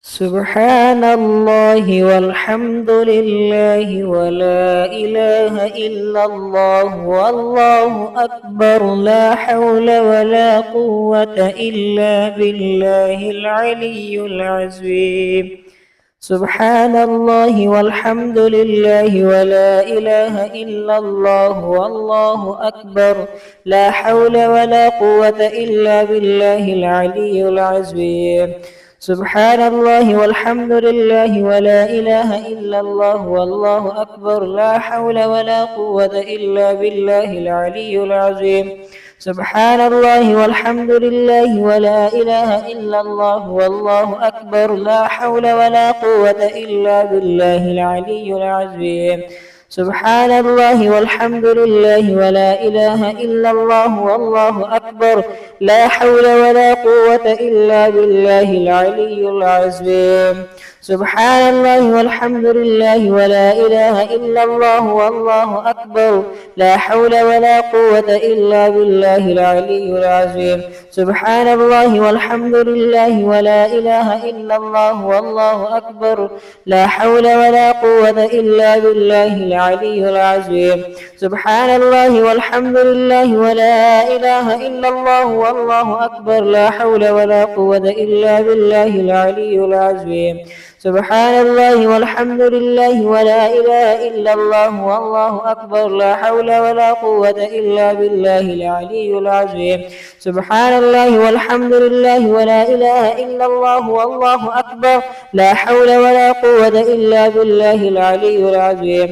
سبحان الله والحمد لله ولا إله إلا الله والله أكبر لا حول ولا قوة إلا بالله العلي العظيم. سبحان الله والحمد لله ولا إله إلا الله والله أكبر لا حول ولا قوة إلا بالله العلي العظيم. سبحان الله والحمد لله ولا إله إلا الله والله أكبر لا حول ولا قوة إلا بالله العلي العظيم. سبحان الله والحمد لله ولا إله إلا الله والله أكبر لا حول ولا قوة إلا بالله العلي العظيم. سبحان الله والحمد لله ولا إله إلا الله والله أكبر لا حول ولا قوة إلا بالله العلي العظيم. سبحان الله والحمد لله ولا إله إلا الله والله أكبر لا حول ولا قوة إلا بالله العلي العظيم. سبحان الله والحمد لله ولا إله إلا الله والله أكبر لا حول ولا قوة إلا بالله العلي العظيم. سبحان الله والحمد لله ولا إله إلا الله والله أكبر لا حول ولا قوة إلا بالله العلي العظيم. سبحان الله والحمد لله ولا إله إلا الله والله أكبر لا حول ولا قوة إلا بالله العلي العظيم. سبحان الله والحمد لله ولا إله إلا الله والله أكبر لا حول ولا قوة إلا بالله العلي العظيم.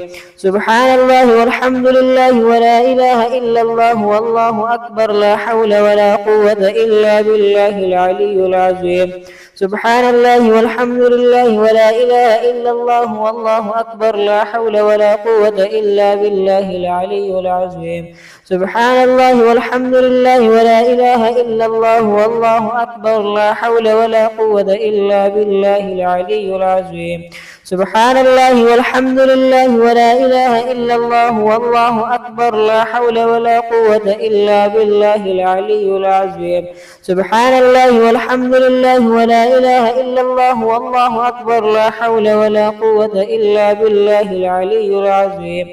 سبحان الله والحمد لله ولا إله إلا الله والله أكبر لا حول ولا قوة إلا بالله العلي العظيم. سبحان الله والحمد لله ولا إله إلا الله والله أكبر لا حول ولا قوة إلا بالله العلي العظيم. سبحان الله والحمد لله ولا إله إلا الله والله أكبر لا حول ولا قوة إلا بالله العلي العظيم. سبحان الله والحمد لله ولا إله إلا الله والله أكبر لا حول ولا قوة إلا بالله العلي العظيم. سبحان الله والحمد لله ولا إله إلا الله والله أكبر لا حول ولا قوة إلا بالله العلي العظيم. سبحان الله والحمد لله ولا إله إلا الله والله أكبر لا حول ولا قوة إلا بالله العلي العظيم.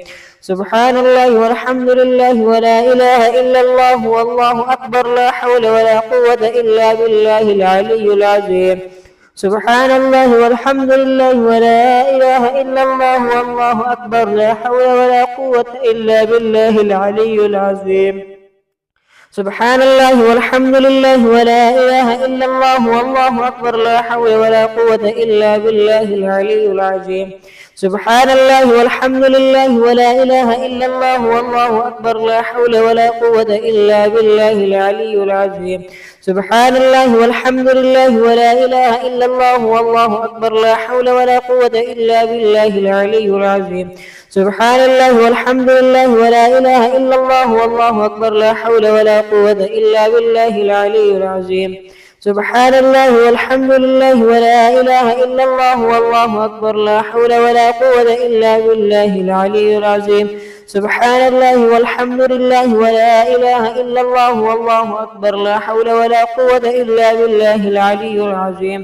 سبحان الله والحمد لله ولا إله إلا الله والله أكبر لا حول ولا قوة إلا بالله العلي العظيم. سبحان الله والحمد لله ولا إله إلا الله والله أكبر لا حول ولا قوة إلا بالله العلي العظيم. سبحان الله والحمد لله ولا إله إلا الله والله أكبر لا حول ولا قوة إلا بالله العلي العظيم. سبحان الله والحمد لله ولا إله إلا الله والله أكبر لا حول ولا قوة إلا بالله العلي العظيم. سبحان الله والحمد لله ولا إله إلا الله والله أكبر لا حول ولا قوة إلا بالله العلي العظيم. سبحان الله والحمد لله ولا إله إلا الله والله أكبر لا حول ولا قوة إلا بالله العلي العظيم. سبحان الله والحمد لله ولا إله إلا الله والله أكبر لا حول ولا قوة إلا بالله العلي العظيم.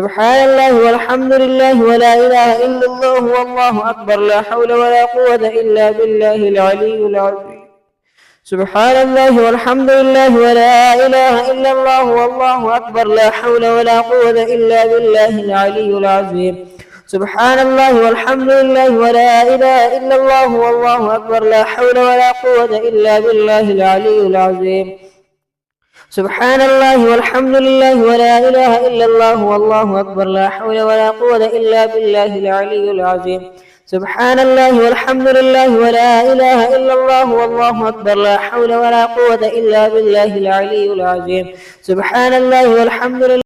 سبحان الله والحمد لله ولا إله إلا الله والله أكبر لا حول ولا قوة إلا بالله العلي العظيم. سبحان الله والحمد لله ولا إله إلا الله والله أكبر لا حول ولا قوة إلا بالله العلي العظيم. سبحان الله والحمد لله ولا إله إلا الله والله أكبر لا حول ولا قوة إلا بالله العلي العظيم. سبحان الله والحمد لله ولا إله إلا الله والله أكبر لا حول ولا قوة إلا بالله العلي العظيم. سبحان الله والحمد لله ولا إله إلا الله والله أكبر لا حول ولا قوة إلا بالله العلي العظيم. سبحان الله والحمد لله